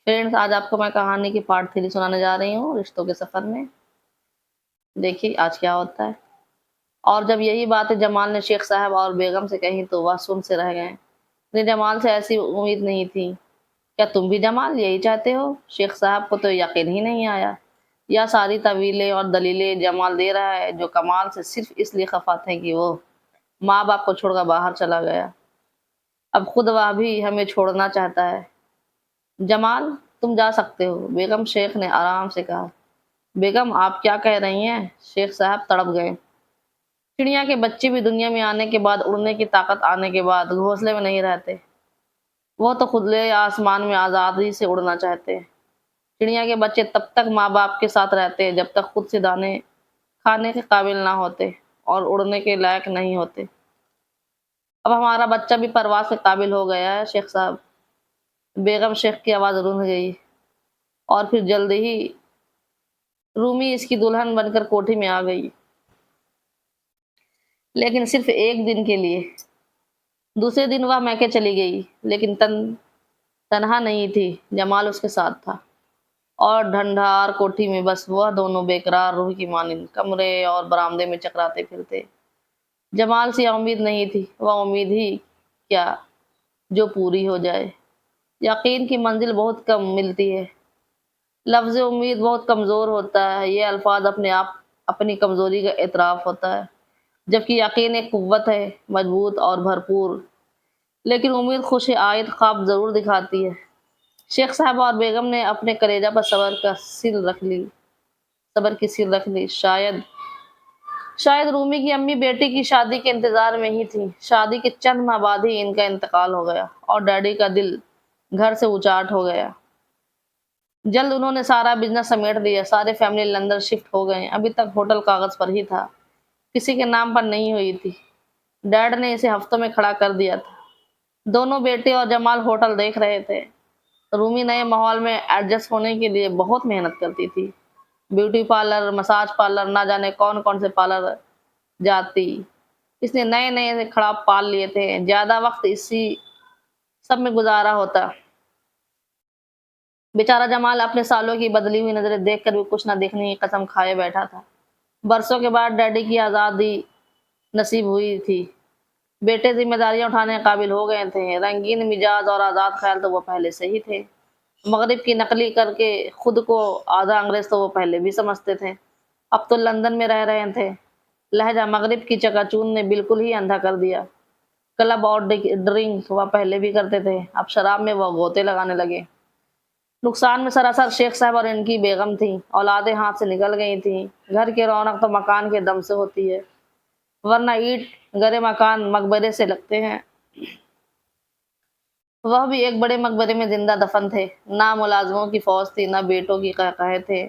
Friends, آج آپ کو میں کہانی کی پارٹ 3 سنانے جا رہی ہوں رشتوں کے سفر میں۔ دیکھیے آج کیا ہوتا ہے۔ اور جب یہی باتیں جمال نے شیخ صاحب اور بیگم سے کہیں تو وہ سن سے رہ گئے۔ انہیں جمال سے ایسی امید نہیں تھی۔ کیا تم بھی جمال یہی چاہتے ہو؟ شیخ صاحب کو تو یقین ہی نہیں آیا۔ یا ساری طویلیں اور دلیلیں جمال دے رہا ہے جو کمال سے صرف اس لیے خفا تھے کہ وہ ماں باپ کو چھوڑ کر باہر چلا گیا۔ اب خود وہ بھی ہمیں چھوڑنا چاہتا ہے۔ جمال تم جا سکتے ہو، بیگم شیخ نے آرام سے کہا۔ بیگم آپ کیا کہہ رہی ہیں؟ شیخ صاحب تڑپ گئے۔ چڑیا کے بچے بھی دنیا میں آنے کے بعد، اڑنے کی طاقت آنے کے بعد گھونسلے میں نہیں رہتے۔ وہ تو کھلے آسمان میں آزادی سے اڑنا چاہتے ہیں۔ چڑیا کے بچے تب تک ماں باپ کے ساتھ رہتے ہیں جب تک خود سے دانے کھانے کے قابل نہ ہوتے اور اڑنے کے لائق نہیں ہوتے۔ اب ہمارا بچہ بھی پرواز کے قابل ہو گیا ہے شیخ صاحب۔ بیگم شیخ کی آواز رند گئی اور پھر جلد ہی رومی اس کی دلہن بن کر کوٹھی میں آ گئی، لیکن صرف ایک دن کے لیے۔ دوسرے دن وہ میکے چلی گئی، لیکن تنہا نہیں تھی، جمال اس کے ساتھ تھا۔ اور ڈھنڈھار کوٹھی میں بس وہ دونوں بےقرار روح کی مانند کمرے اور برآمدے میں چکراتے پھرتے۔ جمال سے امید نہیں تھی، وہ امید ہی کیا جو پوری ہو جائے۔ یقین کی منزل بہت کم ملتی ہے۔ لفظ امید بہت کمزور ہوتا ہے، یہ الفاظ اپنے آپ اپنی کمزوری کا اعتراف ہوتا ہے، جبکہ یقین ایک قوت ہے، مضبوط اور بھرپور۔ لیکن امید خوش آئند خواب ضرور دکھاتی ہے۔ شیخ صاحب اور بیگم نے اپنے کلیجہ پر صبر کی سیل رکھ لی۔ شاید رومی کی امی بیٹی کی شادی کے انتظار میں ہی تھی۔ شادی کے چند ماہ بعد ہی ان کا انتقال ہو گیا اور ڈیڈی کا دل گھر سے اچاٹ ہو گیا۔ جلد انہوں نے سارا بزنس سمیٹ لیا، سارے فیملی لندن شفٹ ہو گئے۔ ابھی تک ہوٹل کاغذ پر ہی تھا، کسی کے نام پر نہیں ہوئی تھی۔ ڈیڈ نے اسے ہفتوں میں کھڑا کر دیا تھا۔ دونوں بیٹے اور جمال ہوٹل دیکھ رہے تھے۔ رومی نئے ماحول میں ایڈجسٹ ہونے کے لیے بہت محنت کرتی تھی۔ بیوٹی پارلر، مساج پارلر، نہ جانے کون کون سے پارلر جاتی۔ اس نے نئے نئے کھڑا پال لیے تھے، زیادہ وقت اسی سب میں گزارا ہوتا۔ بیچارہ جمال اپنے سالوں کی بدلی ہوئی نظریں دیکھ کر بھی کچھ نہ دیکھنے کی قسم کھائے بیٹھا تھا۔ برسوں کے بعد ڈیڈی کی آزادی نصیب ہوئی تھی۔ بیٹے ذمہ داریاں اٹھانے کے قابل ہو گئے تھے۔ رنگین مزاج اور آزاد خیال تو وہ پہلے سے ہی تھے۔ مغرب کی نقلی کر کے خود کو آدھا انگریز تو وہ پہلے بھی سمجھتے تھے۔ اب تو لندن میں رہ رہے تھے۔ لہجہ مغرب کی چکا چوند نے بالکل ہی اندھا کر دیا۔ کلب اور ڈرنک وہ پہلے بھی کرتے تھے، اب شراب میں وہ غوطے لگانے لگے۔ نقصان میں سراسر شیخ صاحب اور ان کی بیگم تھیں۔ اولادیں ہاتھ سے نکل گئی تھیں۔ گھر کی رونق تو مکان کے دم سے ہوتی ہے، ورنہ اینٹ گرے مکان مقبرے سے لگتے ہیں۔ وہ بھی ایک بڑے مقبرے میں زندہ دفن تھے۔ نہ ملازموں کی فوج تھی، نہ بیٹوں کی قہقہے تھے۔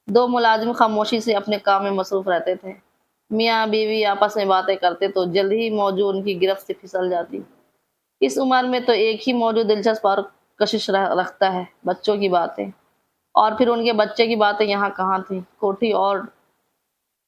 دو ملازم خاموشی سے اپنے کام میں مصروف رہتے تھے۔ میاں بیوی آپس میں باتیں کرتے تو جلد ہی موضوع ان کی گرفت سے پھسل جاتی۔ اس عمر میں تو ایک ہی موضوع دلچسپ اور کشش رکھتا ہے، بچوں کی باتیں۔ اور پھر ان کے بچے کی باتیں یہاں کہاں تھیں۔ کوٹھی اور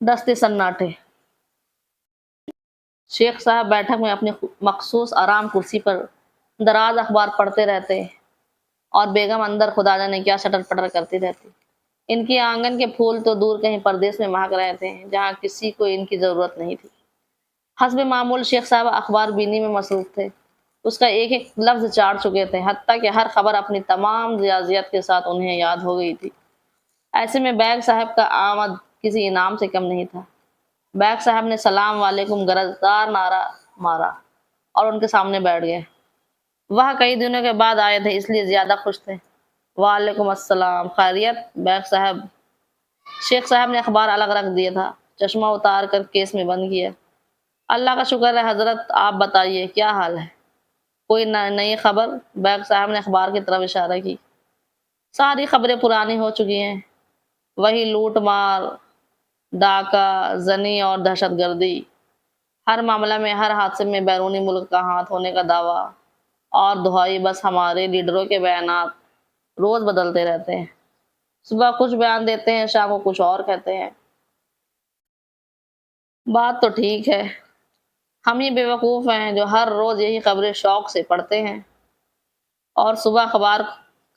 دستے سناٹے۔ شیخ صاحب بیٹھک میں اپنی مخصوص آرام کرسی پر دراز اخبار پڑھتے رہتے اور بیگم اندر خدا جانے کیا شٹر پٹر کرتی رہتی۔ ان کے آنگن کے پھول تو دور کہیں پردیس میں مہک رہے تھے، جہاں کسی کو ان کی ضرورت نہیں تھی۔ حسب معمول شیخ صاحب اخبار بینی میں مصروف تھے۔ اس کا ایک ایک لفظ چاڑ چکے تھے، حتیٰ کہ ہر خبر اپنی تمام ریاضیات کے ساتھ انہیں یاد ہو گئی تھی۔ ایسے میں بیگ صاحب کا آمد کسی انعام سے کم نہیں تھا۔ بیگ صاحب نے سلام علیکم گرجدار نعرہ مارا اور ان کے سامنے بیٹھ گئے۔ وہ کئی دنوں کے بعد آئے تھے، اس لیے زیادہ خوش تھے۔ وعلیکم السلام، خیریت بیگ صاحب؟ شیخ صاحب نے اخبار الگ رکھ دیا تھا، چشمہ اتار کر کیس میں بند کیا۔ اللہ کا شکر ہے حضرت، آپ بتائیے کیا حال ہے؟ کوئی نئی خبر؟ بیگ صاحب نے اخبار کی طرف اشارہ کی۔ ساری خبریں پرانی ہو چکی ہیں، وہی لوٹ مار، ڈاکہ زنی اور دہشت گردی۔ ہر معاملہ میں، ہر حادثے میں بیرونی ملک کا ہاتھ ہونے کا دعویٰ اور دہائی۔ بس ہمارے لیڈروں کے بیانات روز بدلتے رہتے ہیں، صبح کچھ بیان دیتے ہیں، شام کو کچھ اور کہتے ہیں۔ بات تو ٹھیک ہے، ہم ہی بیوقوف ہیں جو ہر روز یہی خبریں شوق سے پڑھتے ہیں اور صبح اخبار